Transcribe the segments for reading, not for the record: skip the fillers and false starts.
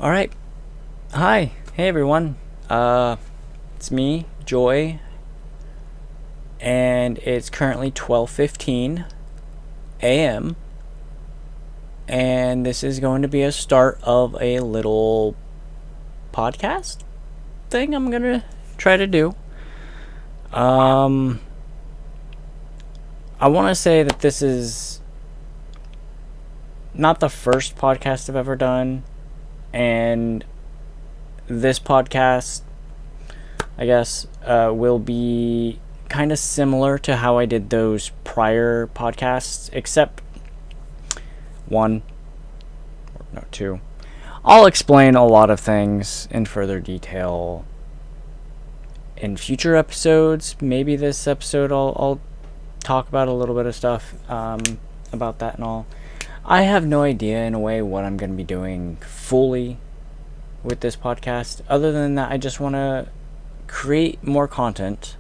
All right. Hi. Hey everyone. It's me, Joy, and it's currently 12:15 a.m. and this is going to be a start of a little podcast thing I'm going to try to do. I want to say that this is not the first podcast I've ever done, and this podcast, I guess, will be kind of similar to how I did those prior podcasts, except one, or no, two. I'll explain a lot of things in further detail in future episodes. Maybe this episode I'll talk about a little bit of stuff about that and all. I have no idea, in a way, what I'm going to be doing fully with this podcast. Other than that, I just want to create more content.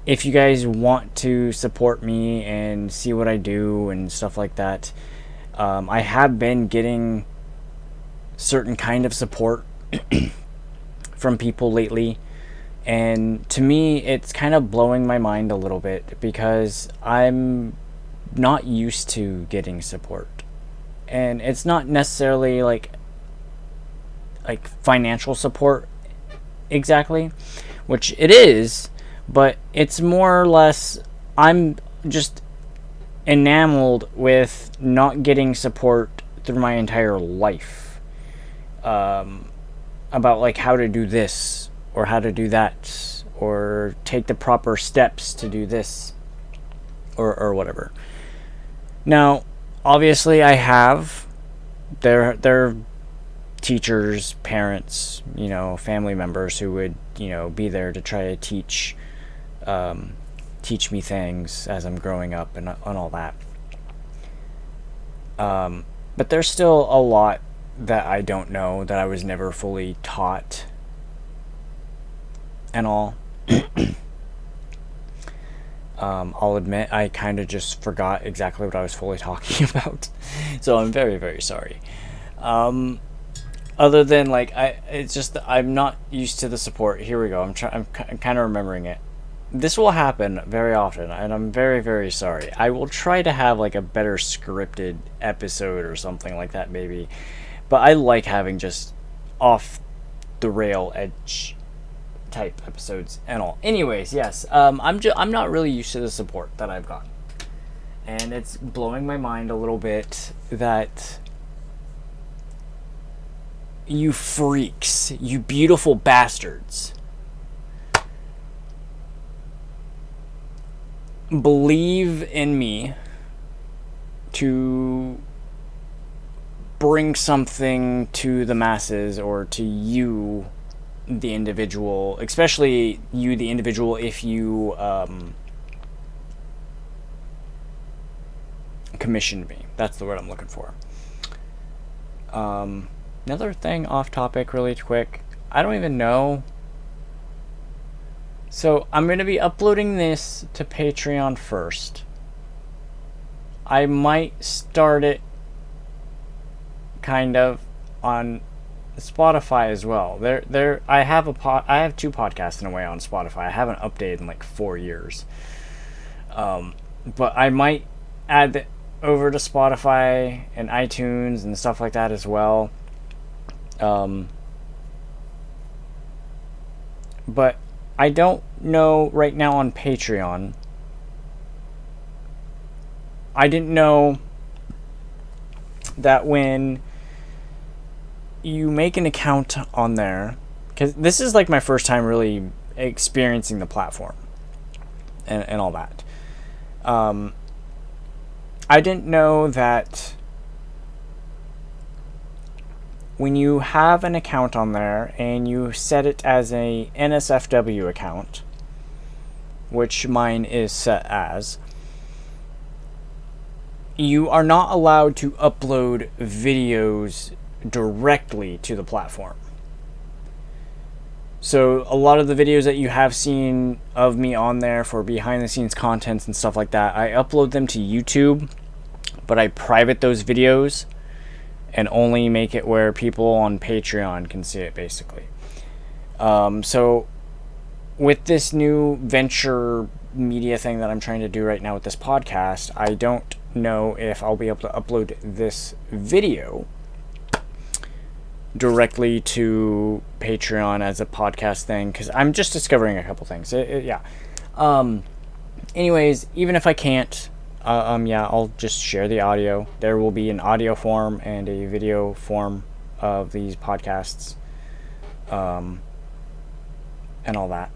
If you guys want to support me and see what I do and stuff like that, I have been getting certain kind of support from people lately. And to me, it's kind of blowing my mind a little bit because I'm not used to getting support. And it's not necessarily like financial support exactly, which it is, but it's more or less I'm just enamored with not getting support through my entire life, about like how to do this or how to do that or take the proper steps to do this or whatever. Now, obviously, I have their teachers, parents, family members who would, be there to try to teach me things as I'm growing up and all that. But there's still a lot that I don't know, that I was never fully taught and all. I'll admit I kind of just forgot exactly what I was fully talking about, so I'm very, very sorry. Other than it's just I'm not used to the support. Here we go. I'm kind of remembering it. This will happen very often, and I'm very, very sorry. I will try to have like a better scripted episode or something like that, maybe. But I like having just off the rail edge type episodes and all. Anyways, yes, I'm not really used to the support that I've gotten, and it's blowing my mind a little bit that you freaks, you beautiful bastards, believe in me to bring something to the masses, or to you, the individual, especially you, the individual, if you commissioned me. That's the word I'm looking for. Another thing off topic, really quick. I don't even know. So I'm going to be uploading this to Patreon first. I might start it kind of on Spotify as well. I have two podcasts in a way on Spotify. I haven't updated in like 4 years. But I might add it over to Spotify and iTunes and stuff like that as well. But I don't know right now on Patreon. I didn't know that when you make an account on there, because this is like my first time really experiencing the platform and all that. I didn't know that when you have an account on there and you set it as a NSFW account, which mine is set as, you are not allowed to upload videos directly to the platform. So a lot of the videos that you have seen of me on there for behind the scenes contents and stuff like that, I upload them to YouTube but I private those videos and only make it where people on Patreon can see it, basically. So with this new venture media thing that I'm trying to do right now with this podcast, I don't know if I'll be able to upload this video directly to Patreon as a podcast thing, because I'm just discovering a couple things. Anyways, even if I can't, I'll just share the audio. There will be an audio form and a video form of these podcasts, and all that.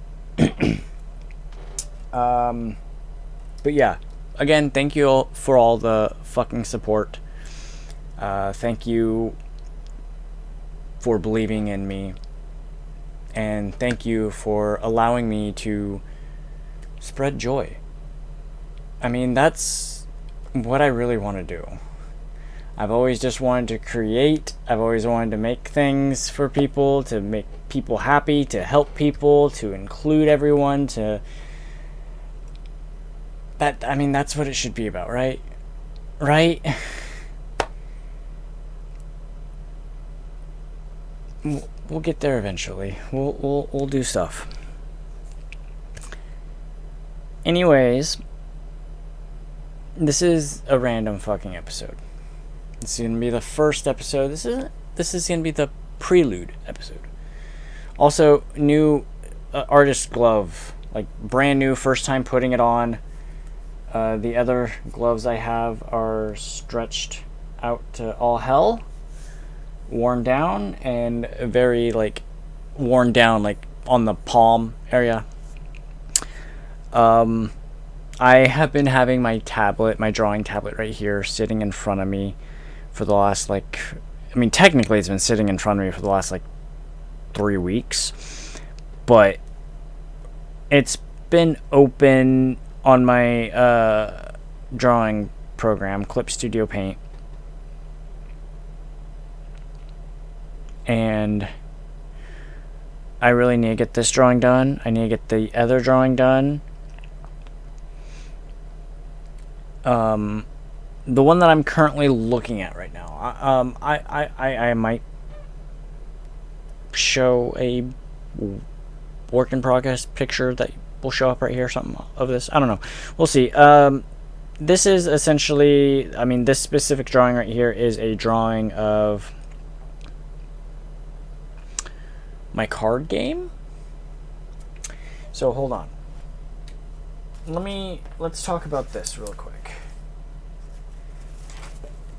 But yeah, again, thank you all for all the fucking support. Thank you for believing in me, and thank you for allowing me to spread joy. I mean, that's what I really want to do. I've always just wanted to create. I've always wanted to make things for people, to make people happy, to help people, to include everyone, that's what it should be about, right? Right? We'll get there eventually. We'll do stuff. Anyways, this is a random fucking episode. This is gonna be the first episode. This is gonna be the prelude episode. Also, new artist glove, like brand new, first time putting it on. The other gloves I have are stretched out to all hell, worn down, and very worn down on the palm area. I have been having my drawing tablet right here sitting in front of me for the last technically it's been sitting in front of me for the last 3 weeks, but it's been open on my drawing program, Clip Studio Paint, and I really need to get this drawing done. I need to get the other drawing done. The one that I'm currently looking at right now, I might show a work in progress picture that will show up right here, something of this. I don't know. We'll see. This is essentially, this specific drawing right here is a drawing of my card game. So hold on. Let's talk about this real quick.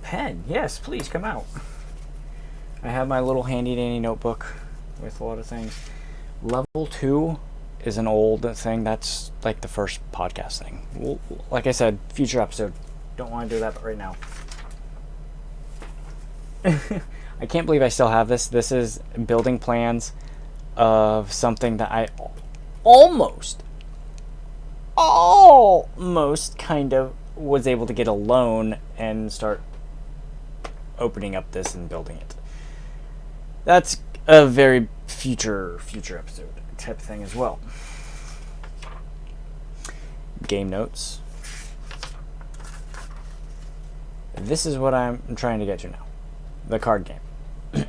Pen, yes, please come out. I have my little handy dandy notebook with a lot of things. Level 2 is an old thing. That's the first podcast thing. Like I said, future episode. Don't want to do that right now. I can't believe I still have this. This is building plans of something that I almost kind of was able to get a loan and start opening up this and building it. That's a very future episode type of thing as well. Game notes. This is what I'm trying to get to now. The card game.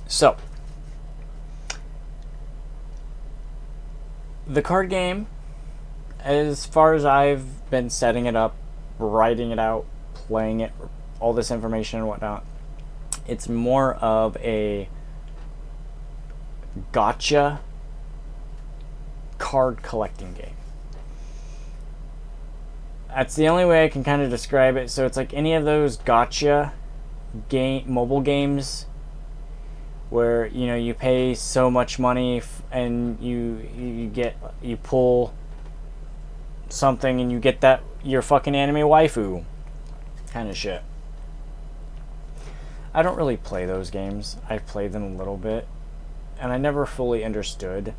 So, the card game, as far as I've been setting it up, writing it out, playing it, all this information and whatnot, it's more of a gotcha card collecting game. That's the only way I can kind of describe it. So it's like any of those gotcha mobile games where you pay so much money and you pull something and you get that your fucking anime waifu kind of shit. I don't really play those games. I've played them a little bit, and I never fully understood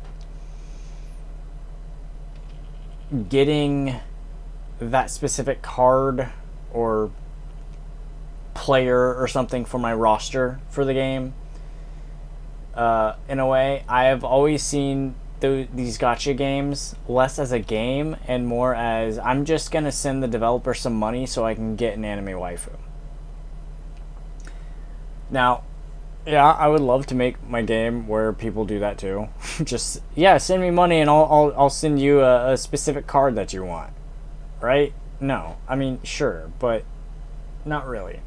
getting that specific card or player or something for my roster for the game. In a way, I have always seen these gotcha games less as a game and more as I'm just gonna send the developer some money so I can get an anime waifu. Now, yeah, I would love to make my game where people do that too. Just, yeah, send me money and I'll send you a specific card that you want. Right? No. I mean, sure, but not really.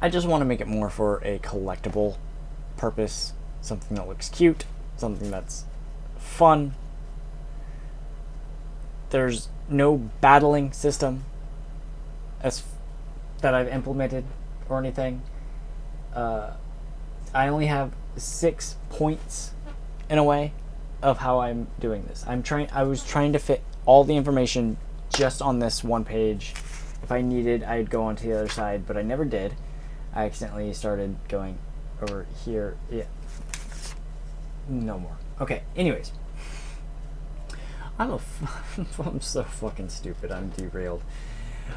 I just want to make it more for a collectible purpose. Something that looks cute. Something that's fun. There's no battling system that I've implemented or anything. I only have 6 points in a way of how I'm doing this. I was trying to fit all the information just on this one page. If I needed, I'd go onto the other side, but I never did. I accidentally started going over here. Yeah. No more. Okay, anyways. I'm so fucking stupid. I'm derailed.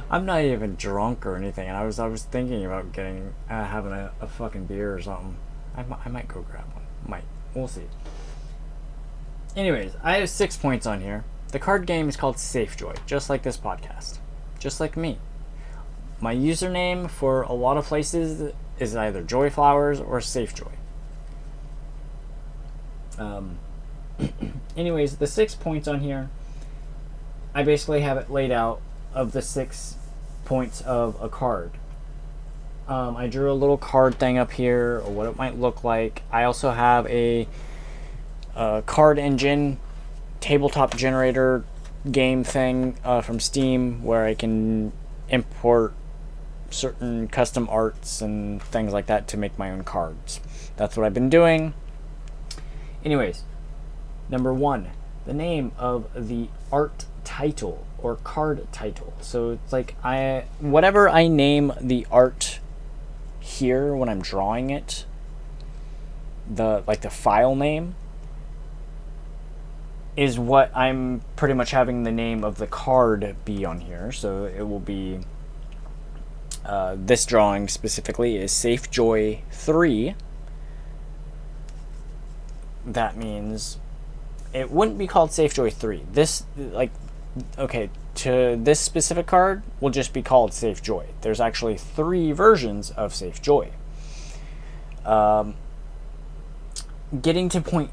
I'm not even drunk or anything, and I was thinking about having a fucking beer or something. I might go grab one. Might. We'll see. Anyways, I have 6 points on here. The card game is called SafeJoy, just like this podcast. Just like me. My username for a lot of places is either Joyflowers or SafeJoy. Anyways, the 6 points on here, I basically have it laid out of the 6 points of a card. I drew a little card thing up here, or what it might look like. I also have a card engine tabletop generator game thing from Steam where I can import certain custom arts and things like that to make my own cards. That's what I've been doing. Anyways, number 1, the name of the art title or card title. So it's like whatever I name the art here when I'm drawing it, the file name is what I'm pretty much having the name of the card be on here. So it will be this drawing specifically is SafeJoy 3. That means it wouldn't be called SafeJoy 3. This, to this specific card will just be called SafeJoy. There's actually 3 versions of SafeJoy. Getting to point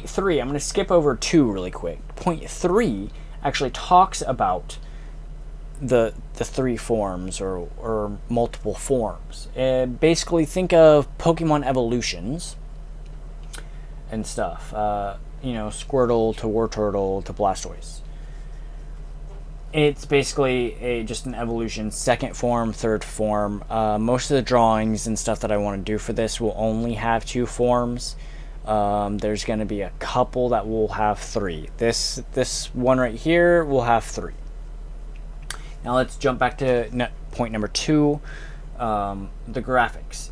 3, I'm going to skip over 2 really quick. Point 3 actually talks about the 3 forms or multiple forms. Basically, think of Pokemon evolutions and stuff. Squirtle to Wartortle to Blastoise. It's basically just an evolution, 2nd form, 3rd form. Most of the drawings and stuff that I want to do for this will only have 2 forms. There's going to be a couple that will have 3. This one right here will have 3. Now let's jump back to point number 2, the graphics,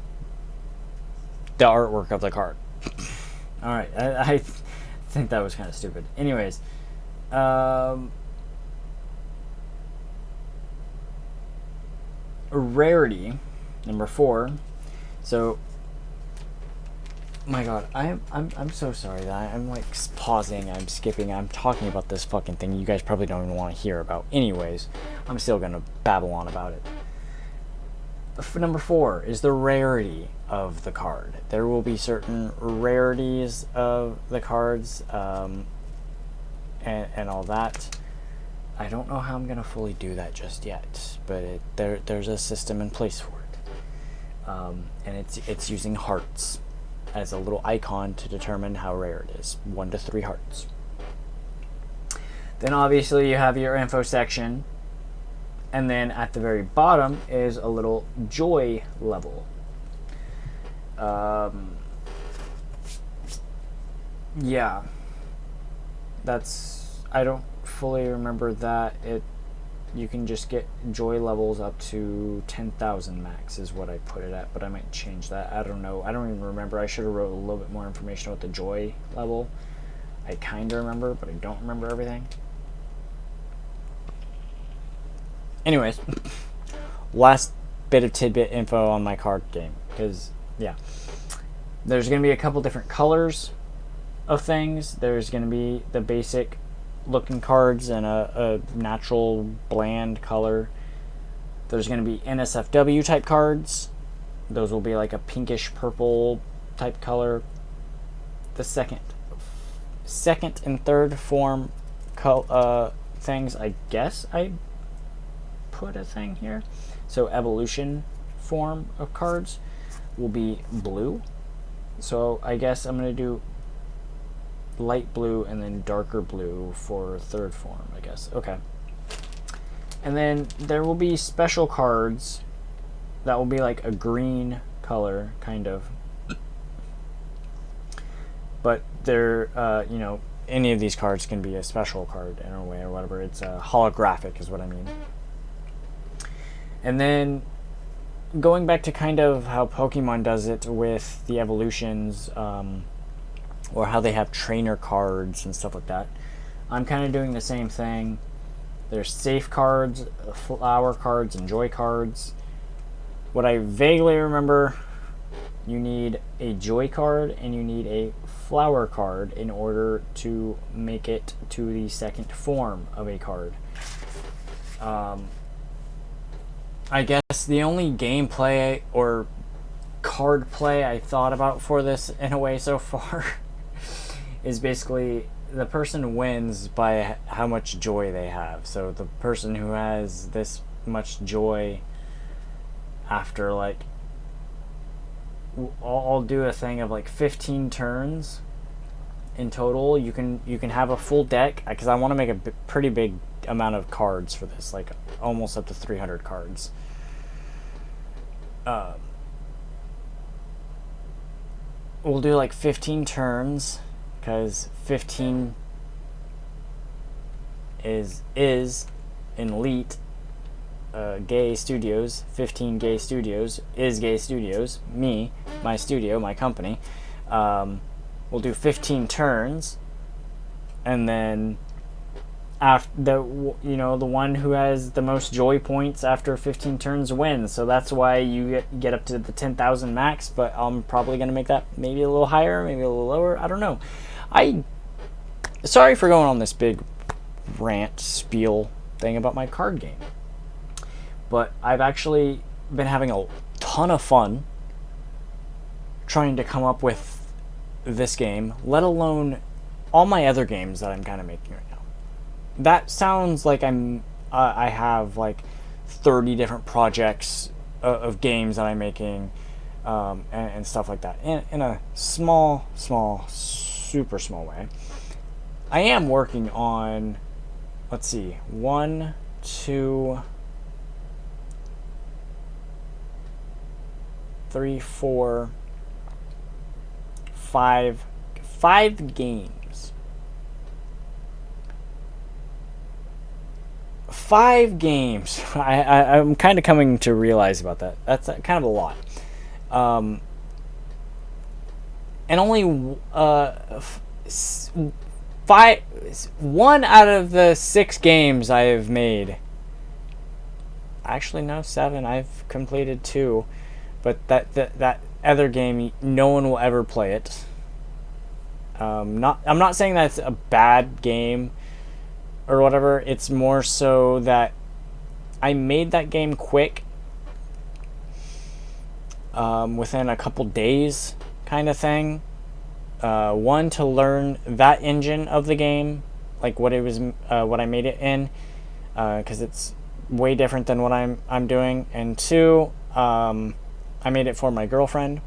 the artwork of the card. All right, I think that was kind of stupid. Anyways, rarity, number 4. So, my God, I'm so sorry that I'm like pausing, I'm skipping, I'm talking about this fucking thing you guys probably don't even want to hear about. Anyways, I'm still gonna babble on about it. Number 4 is the rarity of the card. There will be certain rarities of the cards, and all that. I don't know how I'm gonna fully do that just yet, but there's a system in place for it, and it's using hearts as a little icon to determine how rare it is. 1 to 3 hearts. Then obviously you have your info section, and then at the very bottom is a little joy level. Yeah, I don't fully remember that. You can just get joy levels up to 10,000 max is what I put it at, but I might change that. I don't know. I don't even remember. I should have wrote a little bit more information about the joy level. I kind of remember, but I don't remember everything. Anyways, last bit of tidbit info on my card game, because, yeah. There's going to be a couple different colors of things. There's going to be the basic looking cards and a natural bland color. There's going to be NSFW type cards. Those will be like a pinkish purple type color. The second and third form things, I guess I put a thing here. So evolution form of cards will be blue. So I guess I'm going to do light blue and then darker blue for third form, I guess. Okay. And then there will be special cards that will be like a green color, kind of. But they're, any of these cards can be a special card in a way or whatever. It's holographic is what I mean. And then going back to kind of how Pokemon does it with the evolutions, or how they have trainer cards and stuff like that, I'm kind of doing the same thing. There's safe cards, flower cards, and joy cards. What I vaguely remember, you need a joy card and you need a flower card in order to make it to the second form of a card. I guess the only gameplay or card play I thought about for this in a way so far is basically the person wins by how much joy they have. So the person who has this much joy after, like, I'll do a thing of like 15 turns in total. You can have a full deck, because I want to make a pretty big amount of cards for this, like almost up to 300 cards. We'll do like 15 turns, because 15 is in Elite Gay Studios. 15 Gay Studios is Gay Studios. Me, my studio, my company. We'll do 15 turns, and then after the one who has the most joy points after 15 turns wins. So that's why you get up to the 10,000 max. But I'm probably gonna make that maybe a little higher, maybe a little lower. I don't know. Sorry for going on this big rant spiel thing about my card game, but I've actually been having a ton of fun trying to come up with this game, let alone all my other games that I'm kind of making right now. That sounds like I have like 30 different projects of games that I'm making, and stuff like that in a small, super small way. I am working on, let's see, 1, 2, 3, 4, 5 games. 5 games. I'm kind of coming to realize about that. That's kind of a lot. And only 1 out of the 6 games I have made. Actually, no, 7. I've completed 2, but that other game, no one will ever play it. I'm not saying that's a bad game or whatever. It's more so that I made that game quick, within a couple days, kind of thing. One, to learn that engine of the game, like what I made it in, because it's way different than what I'm doing. And 2, I made it for my girlfriend.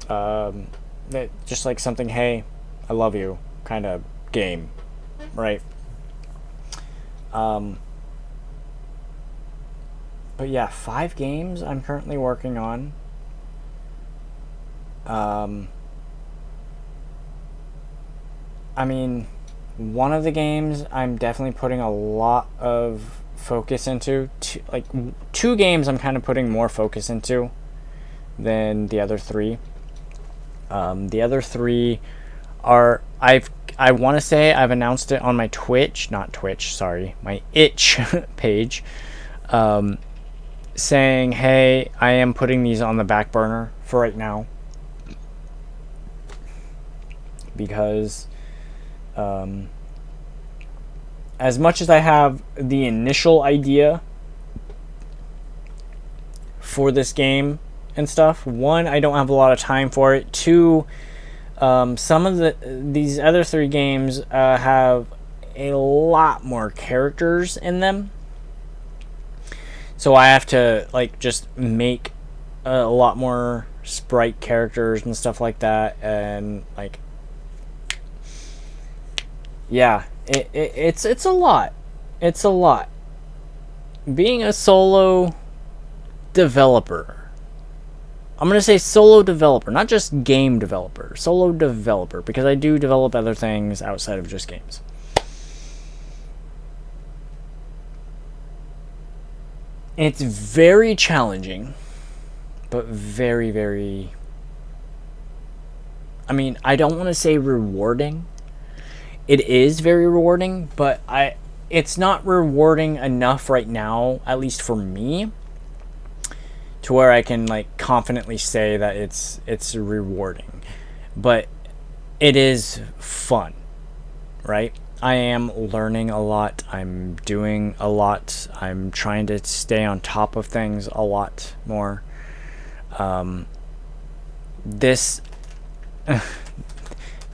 That just like something, hey, I love you kind of game, right? But yeah, 5 games I'm currently working on. I mean, one of the games I'm definitely putting a lot of focus into. 2 games I'm kind of putting more focus into than the other 3. The other 3 are, I want to say I've announced it on my my itch page, saying, hey, I am putting these on the back burner for right now. because as much as I have the initial idea for this game and stuff, one, I don't have a lot of time for it. Two, some of these other 3 games have a lot more characters in them, so I have to like just make a lot more sprite characters and stuff like that, and like, yeah, it's a lot. It's a lot. Being a solo developer. I'm going to say solo developer, not just game developer. Solo developer, because I do develop other things outside of just games. It's very challenging, but very, very... I mean, I don't want to say rewarding. It is very rewarding, but it's not rewarding enough right now, at least for me, to where I can like confidently say that it's rewarding. But it is fun, right? I am learning a lot. I'm doing a lot. I'm trying to stay on top of things a lot more. This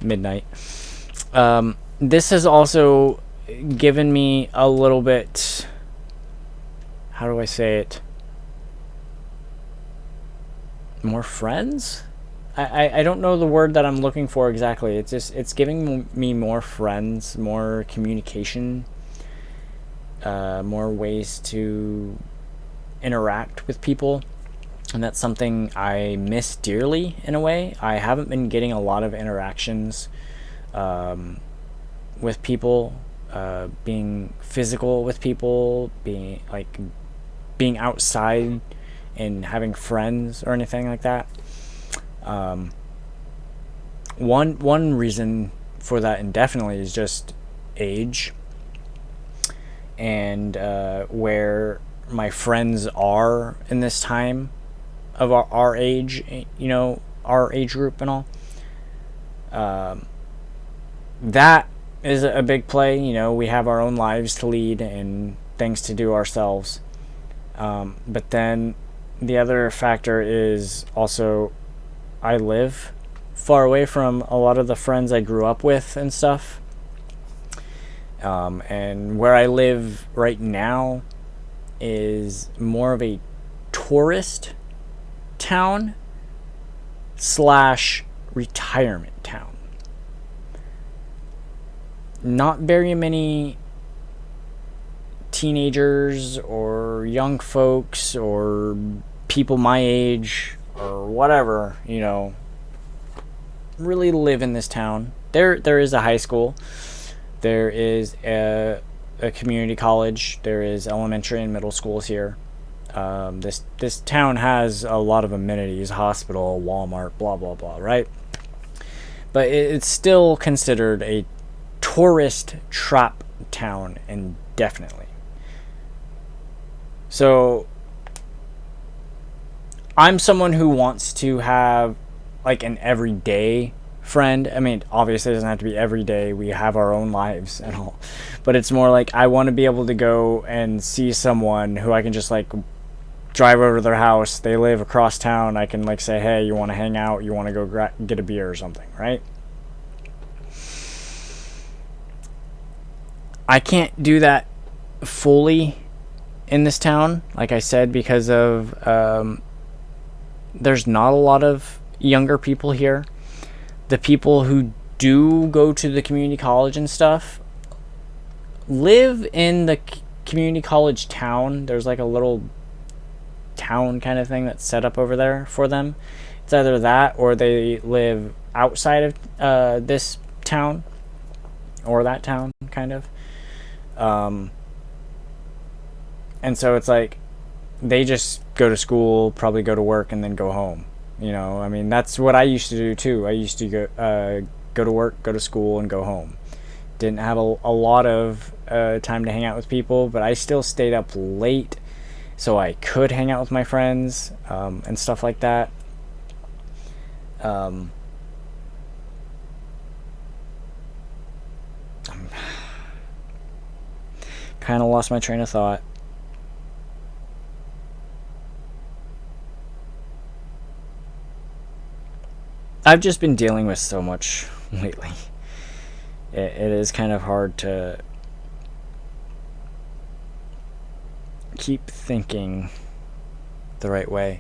midnight. This has also given me a little bit, how do I say it? More friends? I don't know the word that I'm looking for exactly. It's giving me more friends, more communication, more ways to interact with people, and that's something I miss dearly in a way. I haven't been getting a lot of interactions with people, being physical with people, being outside and having friends or anything like that. One reason for that indefinitely is just age, and where my friends are in this time of our age, our age group and all. That is a big play. We have our own lives to lead and things to do ourselves. But then the other factor is also I live far away from a lot of the friends I grew up with and stuff. And where I live right now is more of a tourist town / retirement town. Not very many teenagers or young folks or people my age or whatever, really live in this town. There is a high school. There is a community college. There is elementary and middle schools here. This town has a lot of amenities, hospital, Walmart, blah, blah, blah, right? But it's still considered a tourist trap town, indefinitely. So I'm someone who wants to have like an everyday friend. I mean, obviously it doesn't have to be every day. We have our own lives and all. But it's more like I want to be able to go and see someone who I can just like drive over to their house. They live across town. I can like say, hey, you want to hang out? You want to go get a beer or something, right? I can't do that fully in this town, like I said, because of there's not a lot of younger people here. The people who do go to the community college and stuff live in the community college town. There's like a little town kind of thing that's set up over there for them. It's either that or they live outside of this town or that town, kind of. And so it's like they just go to school, probably go to work, and then go home. I mean, that's what I used to do too. I used to go to work, go to school, and go home. Didn't have a lot of time to hang out with people, but I still stayed up late so I could hang out with my friends and stuff like that. Kind of lost my train of thought. I've just been dealing with so much lately. It is kind of hard to keep thinking the right way.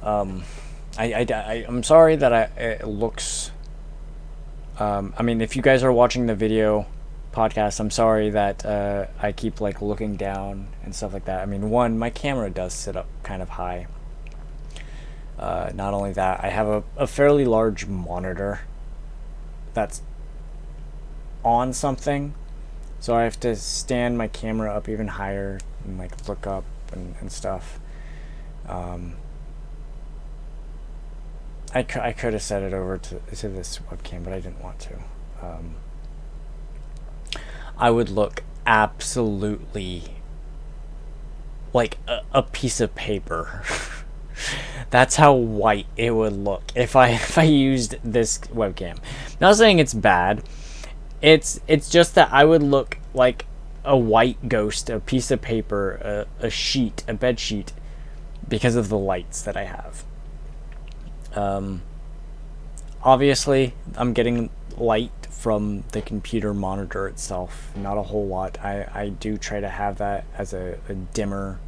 I'm sorry that it looks. I mean, if you guys are watching the video podcast, I'm sorry that I keep like looking down and stuff like that. I mean, one, my camera does sit up kind of high. Not only that, I have a fairly large monitor that's on something, so I have to stand my camera up even higher and like look up and stuff. I could have set it over to this webcam, but I didn't want to. I would look absolutely like a piece of paper. That's how white it would look if I used this webcam. Not saying it's bad. It's just that I would look like a white ghost, a piece of paper, a sheet, a bed sheet, because of the lights that I have. Obviously, I'm getting light from the computer monitor itself. Not a whole lot. I do try to have that as a dimmer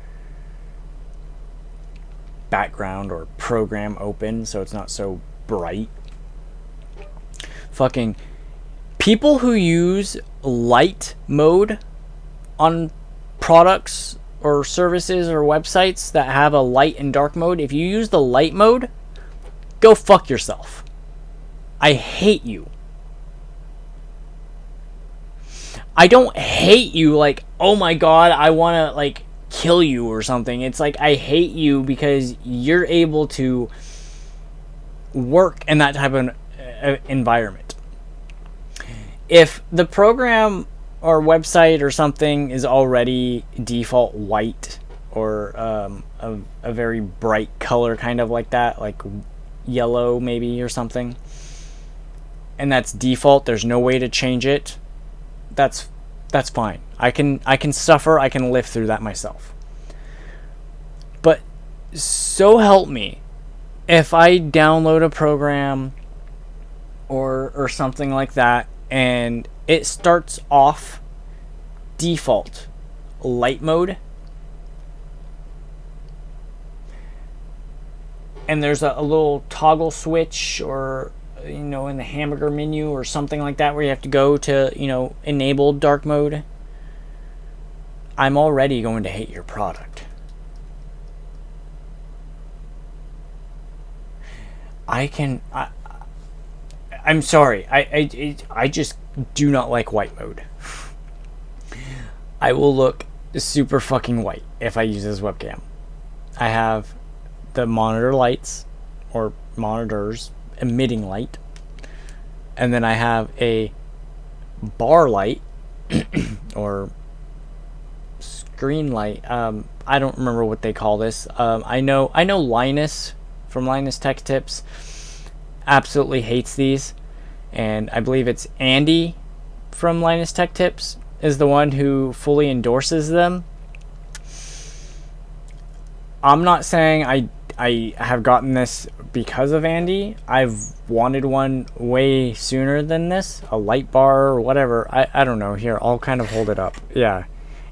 background or program open so it's not so bright. Fucking people who use light mode on products or services or websites that have a light and dark mode, if you use the light mode, go fuck yourself. I hate you. I don't hate you like, oh my god, I want to like kill you or something. It's like I hate you because you're able to work in that type of environment. If the program or website or something is already default white or a very bright color, kind of like that, like yellow maybe or something, and that's default, there's no way to change it, that's fine. I can suffer, I can live through that myself. But so help me, if I download a program or something like that and it starts off default light mode and there's a little toggle switch or in the hamburger menu or something like that where you have to go to enable dark mode, I'm already going to hate your product. I'm sorry, I just do not like white mode. I will look super fucking white if I use this webcam. I have the monitor lights or monitors emitting light, and then I have a bar light or screen light. I don't remember what they call this. I know Linus from Linus Tech Tips absolutely hates these, and I believe it's Andy from Linus Tech Tips is the one who fully endorses them. I'm not saying I have gotten this because of Andy. I've wanted one way sooner than this, a light bar or whatever. I don't know. Here, I'll kind of hold it up. Yeah,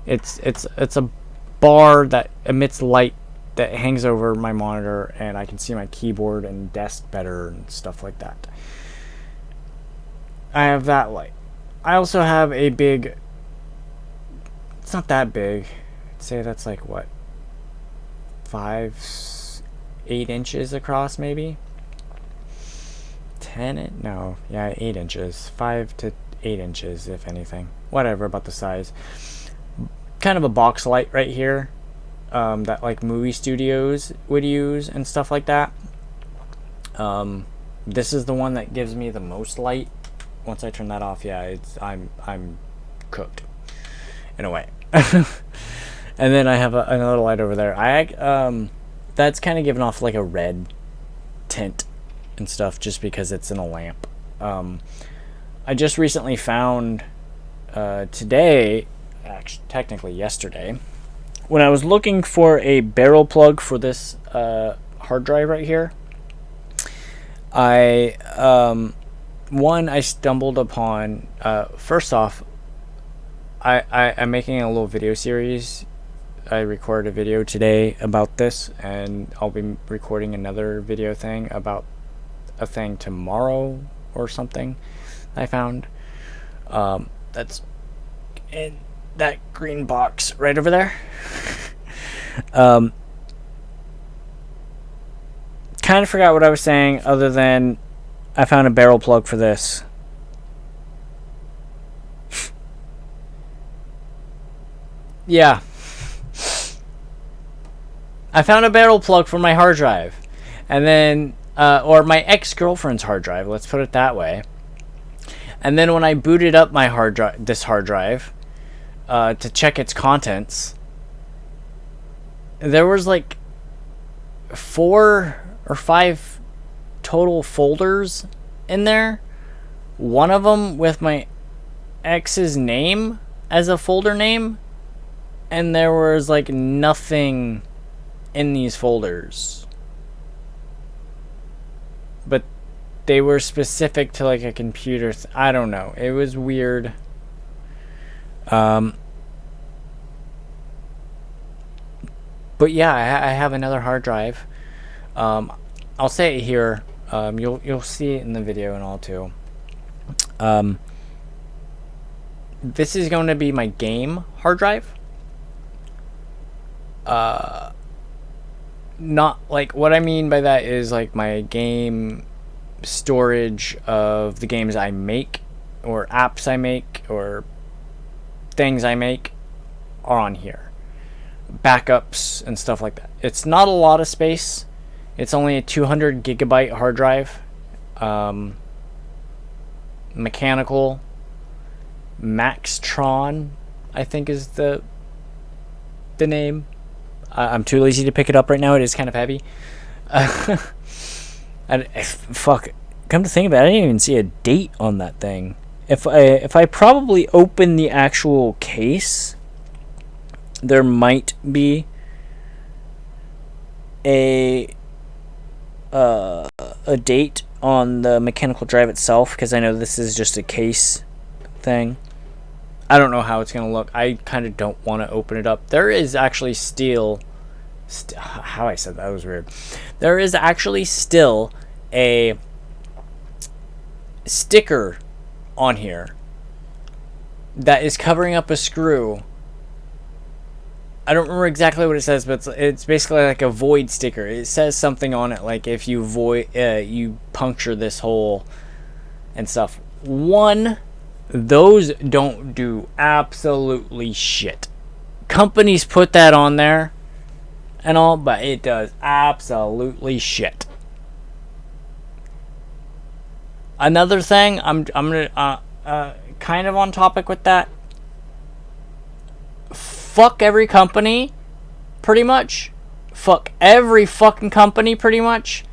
it's a bar that emits light that hangs over my monitor, and I can see my keyboard and desk better and stuff like that. I have that light. I also have a big, it's not that big, I'd say that's like what, 8 inches across, maybe 8 inches, 5 to 8 inches if anything, whatever, about the size. Kind of a box light right here, that like movie studios would use and stuff like that. This is the one that gives me the most light. Once I turn that off, yeah, I'm cooked in a way. And then I have another light over there. That's kind of giving off like a red tint and stuff just because it's in a lamp. I just recently found today technically yesterday, when I was looking for a barrel plug for this hard drive right here, I stumbled upon, first off, I'm making a little video series. I recorded a video today about this, and I'll be recording another video thing about a thing tomorrow or something I found. That's in that green box right over there. Kind of forgot what I was saying, other than I found a barrel plug for this. Yeah. I found a barrel plug for my hard drive. And then, or my ex-girlfriend's hard drive, let's put it that way. And then when I booted up my this hard drive, to check its contents, there was like 4 or 5 total folders in there. One of them with my ex's name as a folder name, and there was like nothing in these folders, but they were specific to like a computer I don't know, it was weird. But yeah, I have another hard drive. I'll say it here. You'll see it in the video and all too. This is going to be my game hard drive. Not like, what I mean by that is like my game storage of the games I make, or apps I make, or things I make are on here. Backups and stuff like that. It's not a lot of space. It's only a 200 gigabyte hard drive. Mechanical Maxtron, I think is the name. I'm too lazy to pick it up right now. It is kind of heavy. And fuck, come to think of it, I didn't even see a date on that thing. If I probably open the actual case, there might be a date on the mechanical drive itself, because I know this is just a case thing. I don't know how it's gonna look. I kind of don't want to open it up. There is actually still how I said that was weird. There is actually still a sticker on here that is covering up a screw. I don't remember exactly what it says, but it's basically like a void sticker. It says something on it like, if you you puncture this hole and stuff. Those don't do absolutely shit. Companies put that on there and all, but it does absolutely shit. Another thing, I'm gonna kind of on topic with that. Fuck every company, pretty much. Fuck every fucking company, pretty much,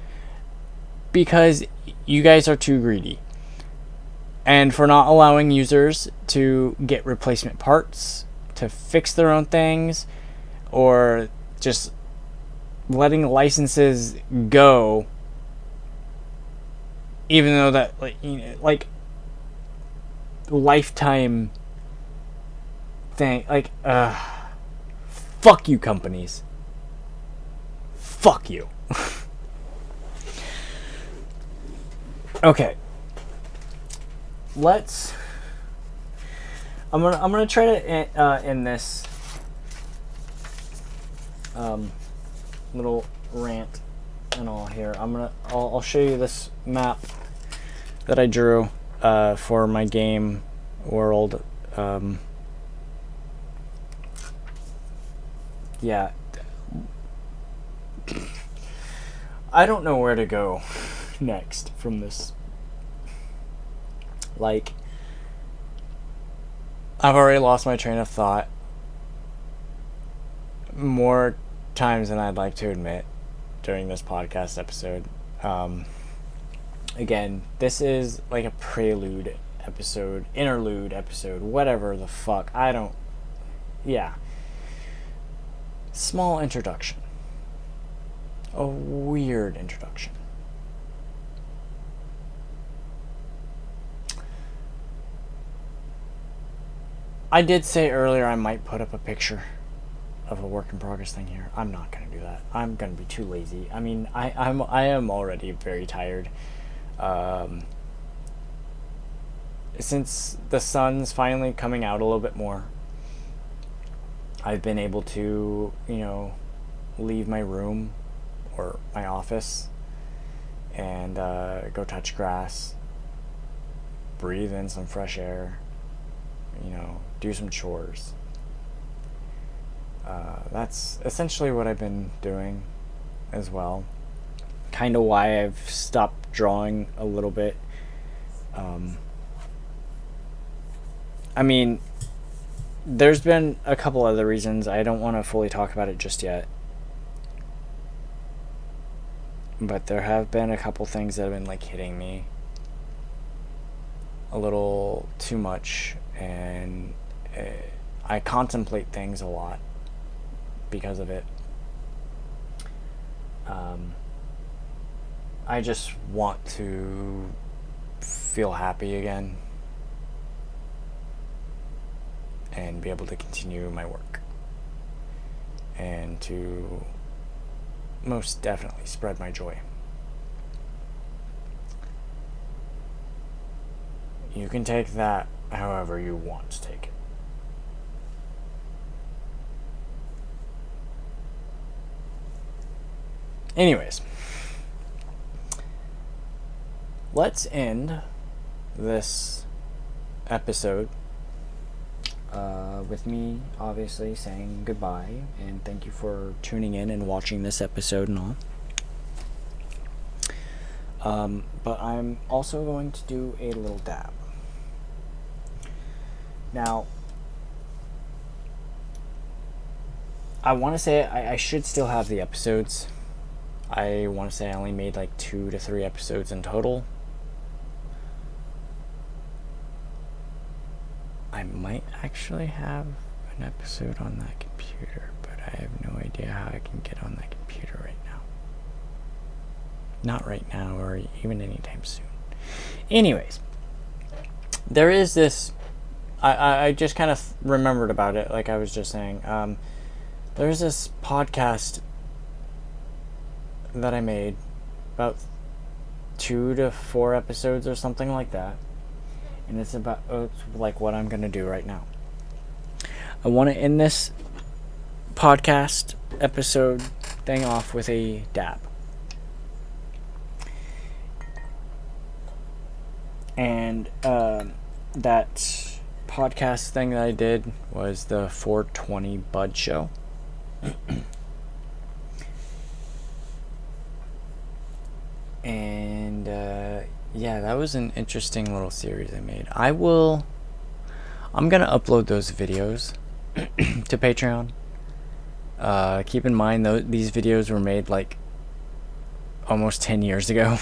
because you guys are too greedy. And for not allowing users to get replacement parts, to fix their own things, or just letting licenses go, even though that, like lifetime thing, fuck you, companies. Fuck you. Okay. I'm gonna try to end this little rant and all here. I'll show you this map that I drew for my game world. Yeah, I don't know where to go next from this. Like, I've already lost my train of thought more times than I'd like to admit during this podcast episode. Again, this is like a prelude episode, interlude episode, whatever the fuck. I don't yeah. Small introduction. A weird introduction. I did say earlier I might put up a picture of a work in progress thing here. I'm not gonna do that. I'm gonna be too lazy. I mean, I am already very tired. Since the sun's finally coming out a little bit more, I've been able to, leave my room or my office and go touch grass, breathe in some fresh air, do some chores. That's essentially what I've been doing as well. Kind of why I've stopped drawing a little bit. I mean, there's been a couple other reasons. I don't want to fully talk about it just yet. But there have been a couple things that have been like hitting me a little too much, and I contemplate things a lot because of it. I just want to feel happy again and be able to continue my work and to most definitely spread my joy. You can take that however you want to take it. Anyways, let's end this episode with me obviously saying goodbye and thank you for tuning in and watching this episode and all. But I'm also going to do a little dab. Now, I want to say I should still have the episodes. I want to say I only made like 2 to 3 episodes in total. I might actually have an episode on that computer, but I have no idea how I can get on that computer right now. Not right now or even anytime soon. Anyways, there is this, I just kind of remembered about it, like I was just saying. There's this podcast that I made, about 2 to 4 episodes or something like that. And it's about like what I'm going to do right now. I want to end this podcast episode thing off with a dab. And that podcast thing that I did was the 420 Bud Show. And yeah, that was an interesting little series I made. I'm gonna upload those videos to Patreon. Keep in mind though, these videos were made like almost 10 years ago.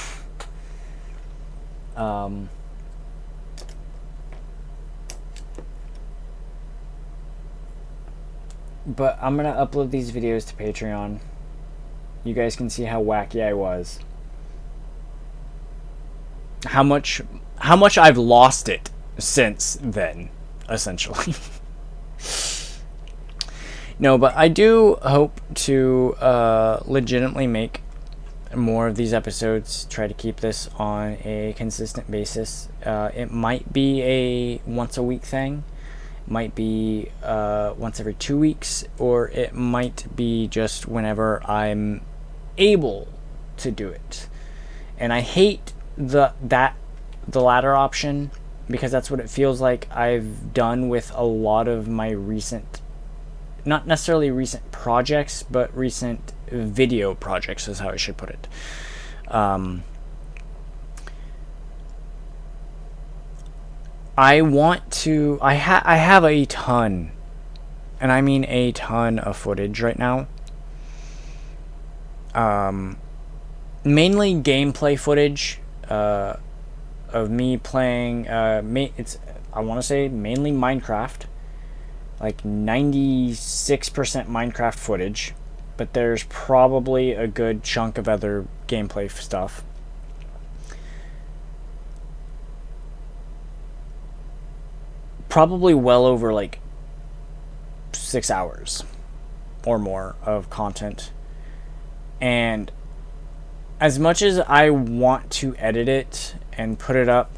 But I'm gonna upload these videos to Patreon. You guys can see how wacky I was. How much I've lost it since then, essentially. No, but I do hope to legitimately make more of these episodes, try to keep this on a consistent basis. It might be a once a week thing, might be once every 2 weeks, or it might be just whenever I'm able to do it. And I hate the latter option, because that's what it feels like I've done with a lot of my recent, not necessarily recent projects, but recent video projects is how I should put it. I want to, I have a ton, and I mean a ton of footage right now. Mainly gameplay footage of me playing. I want to say mainly Minecraft, like 96% Minecraft footage, but there's probably a good chunk of other gameplay stuff. Probably well over like 6 hours or more of content. And as much as I want to edit it and put it up,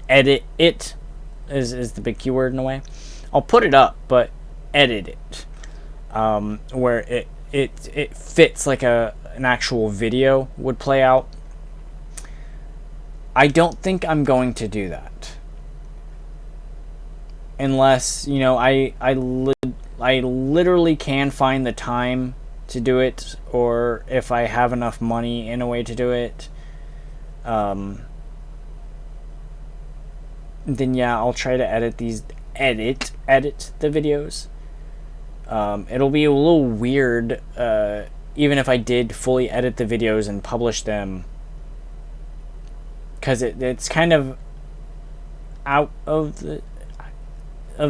edit it is the big keyword in a way. I'll put it up, but edit it where it fits like an actual video would play out. I don't think I'm going to do that unless, you know, I literally can find the time to do it, or if I have enough money in a way to do it. Then yeah, I'll try to edit the videos. It'll be a little weird, even if I did fully edit the videos and publish them, because it's kind of out of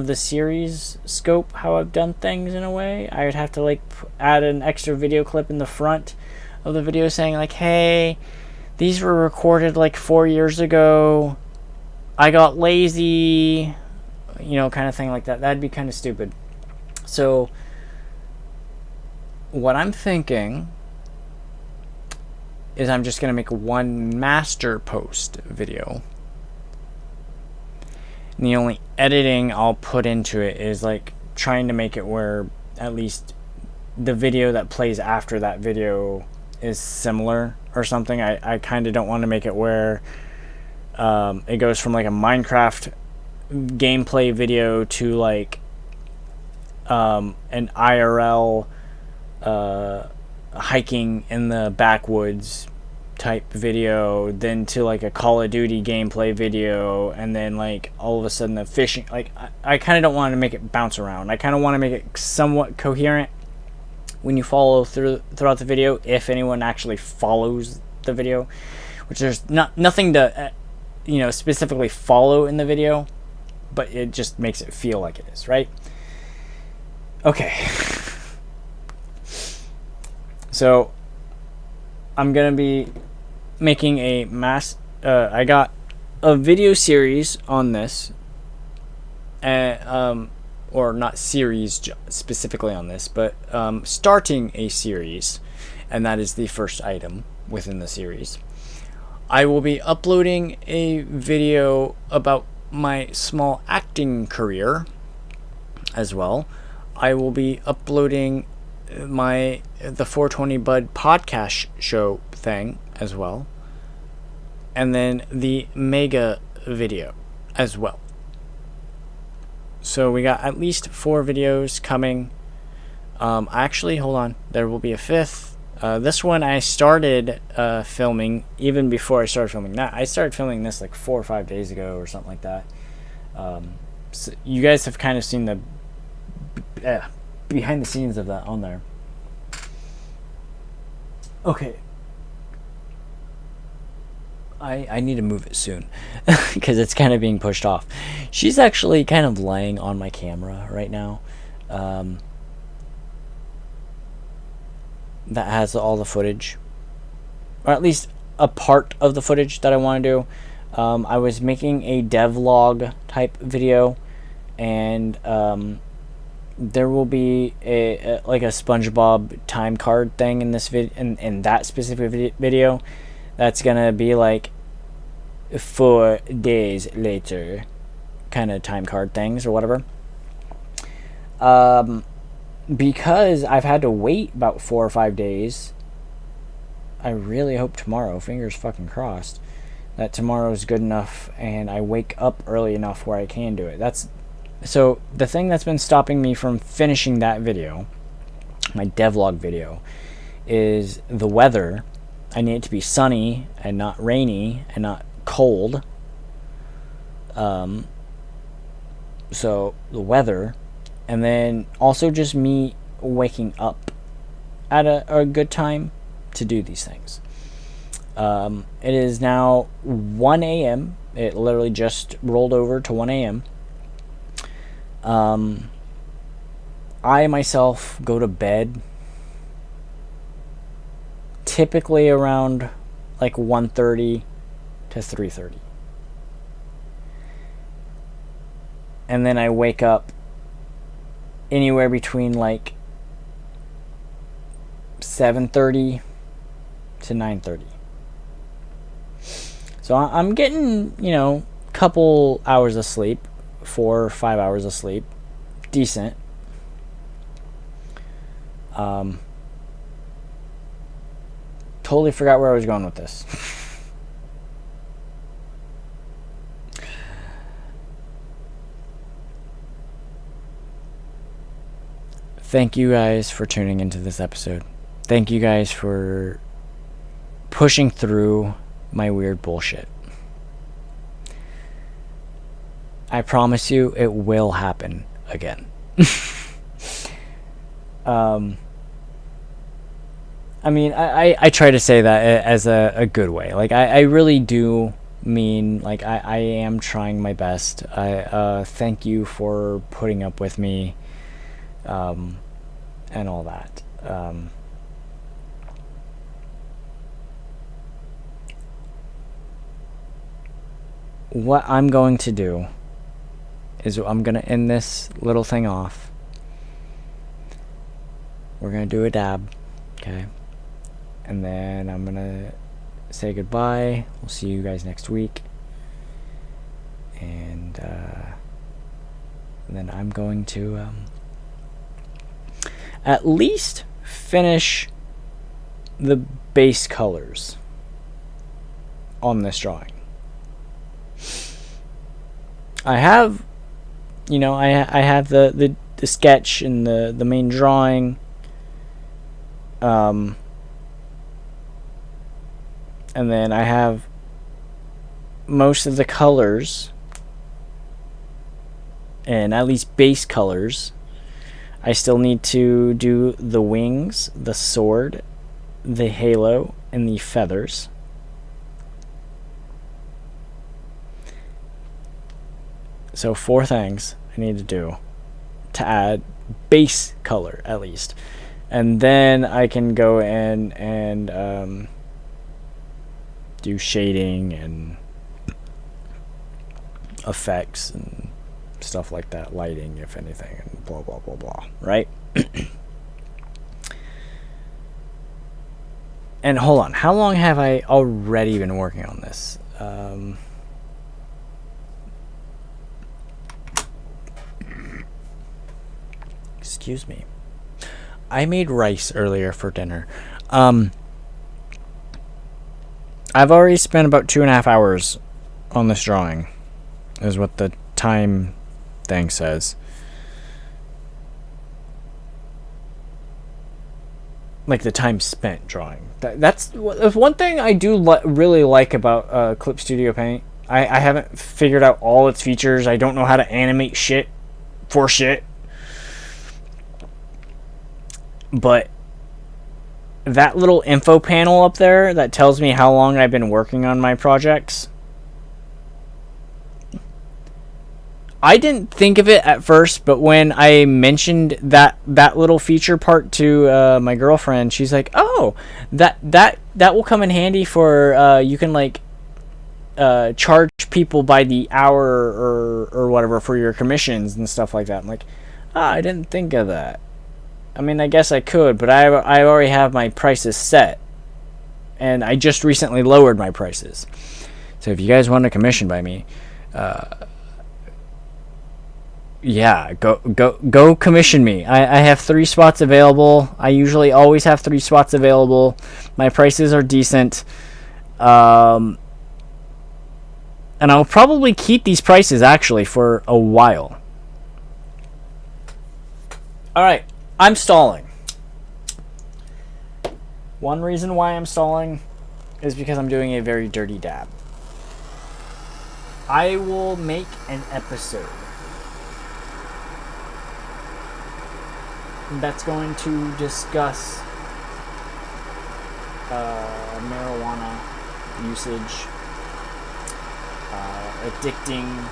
the series scope how I've done things in a way. I would have to like add an extra video clip in the front of the video saying like, hey, these were recorded like 4 years ago. I got lazy, you know, kind of thing like that. That'd be kind of stupid. So what I'm thinking is I'm just going to make one master post video. And the only editing I'll put into it is like trying to make it where at least the video that plays after that video is similar or something. I kind of don't want to make it where it goes from like a Minecraft gameplay video to like an IRL hiking in the backwoods type video, then to like a Call of Duty gameplay video, and then like all of a sudden the fishing. Like I kind of don't want to make it bounce around. I kind of want to make it somewhat coherent when you follow throughout the video, if anyone actually follows the video, which there's nothing to you know, specifically follow in the video, but it just makes it feel like it is, right? Okay. So I'm gonna be making a I got a video series on this, or not series specifically on this, but starting a series, and that is the first item within the series. I will be uploading a video about my small acting career as well. I will be uploading the 420 Bud podcast show thing as well, and then the mega video as well. So we got at least 4 videos coming. Actually, hold on, there will be a 5th. This one I started filming even before I started filming that. I started filming this like 4 or 5 days ago or something like that. So you guys have kind of seen the behind the scenes of that on there. Okay. I need to move it soon because it's kind of being pushed off. She's actually kind of laying on my camera right now. That has all the footage, or at least a part of the footage that I want to do. I was making a devlog type video, and there will be a like a SpongeBob time card thing in this in that specific video. That's gonna be like 4 days later kind of time card things or whatever. Because I've had to wait about 4 or 5 days, I really hope tomorrow, fingers fucking crossed, that tomorrow's good enough and I wake up early enough where I can do it. So the thing that's been stopping me from finishing that video, my devlog video, is the weather. I need it to be sunny and not rainy and not cold. So the weather, and then also just me waking up at a good time to do these things. It is now 1 a.m. It literally just rolled over to 1 a.m. I myself go to bed typically around like 1:30 to 3:30. And then I wake up anywhere between like 7:30 to 9:30. So I'm getting, a couple hours of sleep, 4 or 5 hours of sleep. Decent. Totally forgot where I was going with this. Thank you guys for tuning into this episode. Thank you guys for pushing through my weird bullshit. I promise you it will happen again. I mean, I try to say that as a good way. Like, I really do mean, like, I am trying my best. I thank you for putting up with me, and all that. What I'm going to do is I'm going to end this little thing off. We're going to do a dab, okay? And then I'm going to say goodbye. We'll see you guys next week. And then I'm going to at least finish the base colors on this drawing. I have, I have the sketch and the main drawing. And then I have most of the colors, and at least base colors. I still need to do the wings, the sword, the halo, and the feathers. So 4 things I need to do to add base color, at least. And then I can go in and do shading and effects and stuff like that, lighting, if anything, and blah blah blah blah, right? And hold on, how long have I already been working on this? Excuse me. I made rice earlier for dinner. I've already spent about 2.5 hours on this drawing, is what the time thing says. Like the time spent drawing. That's one thing I do really like about Clip Studio Paint. I haven't figured out all its features. I don't know how to animate shit for shit. But that little info panel up there that tells me how long I've been working on my projects, I didn't think of it at first, but when I mentioned that little feature part to my girlfriend, she's like, "Oh, that will come in handy for you can like charge people by the hour or whatever for your commissions and stuff like that." I'm like, I didn't think of that. I mean, I guess I could, but I already have my prices set, and I just recently lowered my prices. So if you guys want a commission by me, yeah, go commission me. I have 3 spots available. I usually always have 3 spots available. My prices are decent, and I'll probably keep these prices actually for a while. All right. I'm stalling. One reason why I'm stalling is because I'm doing a very dirty dab. I will make an episode that's going to discuss marijuana usage, addicting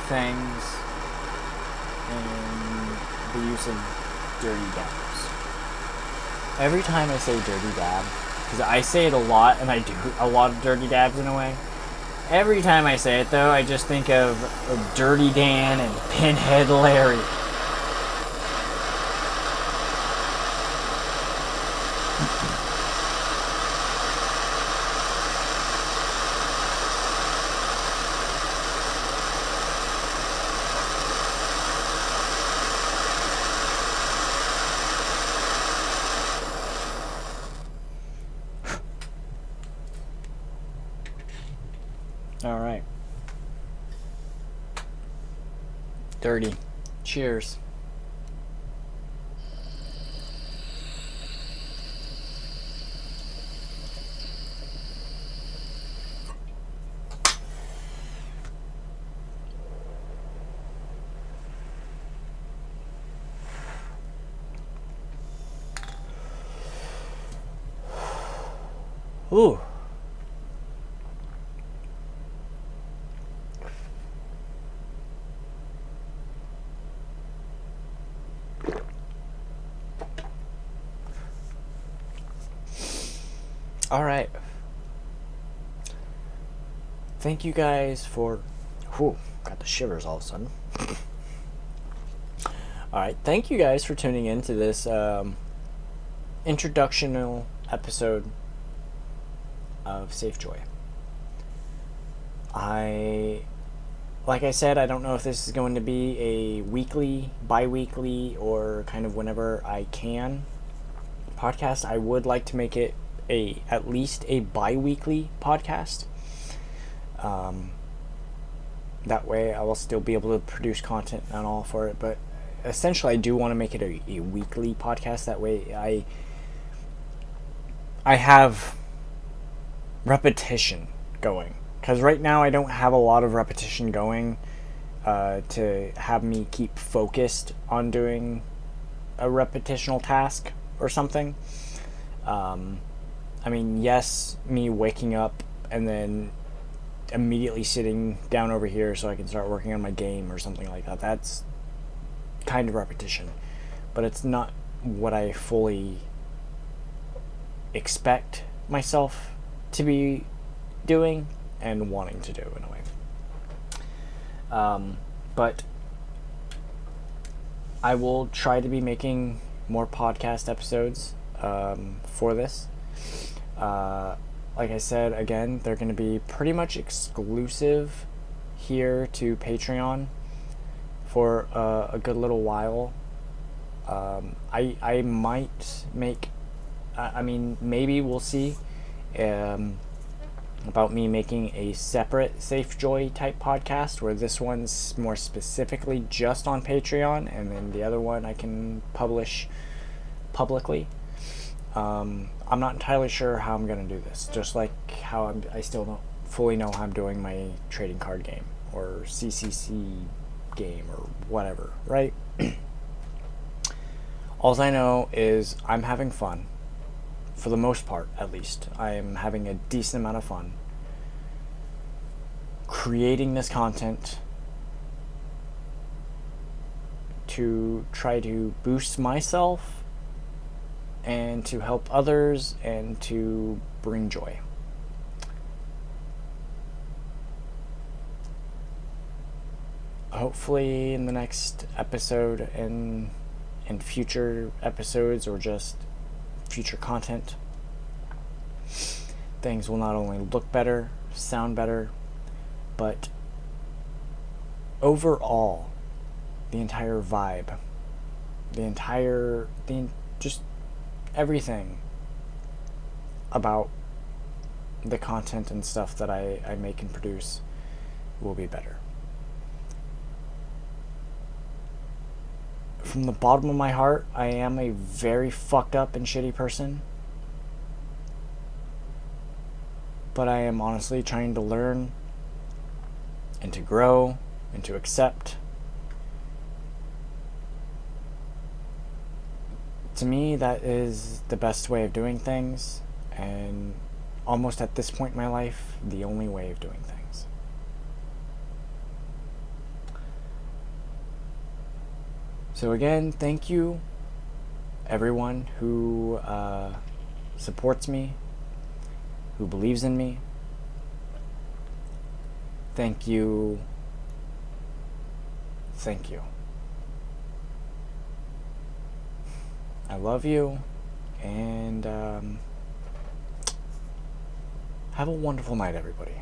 things, in the use of dirty dabs. Every time I say dirty dab, because I say it a lot and I do a lot of dirty dabs in a way. Every time I say it though, I just think of Dirty Dan and Pinhead Larry. All right. Dirty. Cheers. Ooh. All right. Thank you guys for... Whew, got the shivers all of a sudden. All right. Thank you guys for tuning in to this introductional episode of Safe Joy. Like I said, I don't know if this is going to be a weekly, bi-weekly, or kind of whenever I can podcast. I would like to make it at least a bi-weekly podcast. That way I will still be able to produce content and all for it, but essentially I do want to make it a weekly podcast. That way I have repetition going, because right now I don't have a lot of repetition going to have me keep focused on doing a repetitional task or something. I mean, yes, me waking up and then immediately sitting down over here so I can start working on my game or something like that, that's kind of repetition, but it's not what I fully expect myself to be doing and wanting to do in a way. But I will try to be making more podcast episodes for this. Like I said, again, they're going to be pretty much exclusive here to Patreon for a good little while. I might make, I mean, maybe we'll see about me making a separate Safe Joy type podcast, where this one's more specifically just on Patreon, and then the other one I can publish publicly. I'm not entirely sure how I'm going to do this, just like how I still don't fully know how I'm doing my trading card game or CCC game or whatever, right? All I know is I'm having fun, for the most part at least. I am having a decent amount of fun creating this content to try to boost myself and to help others and to bring joy. Hopefully in the next episode and future episodes, or just future content, things will not only look better, sound better, but overall the entire vibe, just everything about the content and stuff that I make and produce will be better. From the bottom of my heart, I am a very fucked up and shitty person, but I am honestly trying to learn and to grow and to accept. To me, that is the best way of doing things, and almost at this point in my life, the only way of doing things. So again, thank you, everyone who supports me, who believes in me. Thank you. Thank you. I love you, and have a wonderful night, everybody.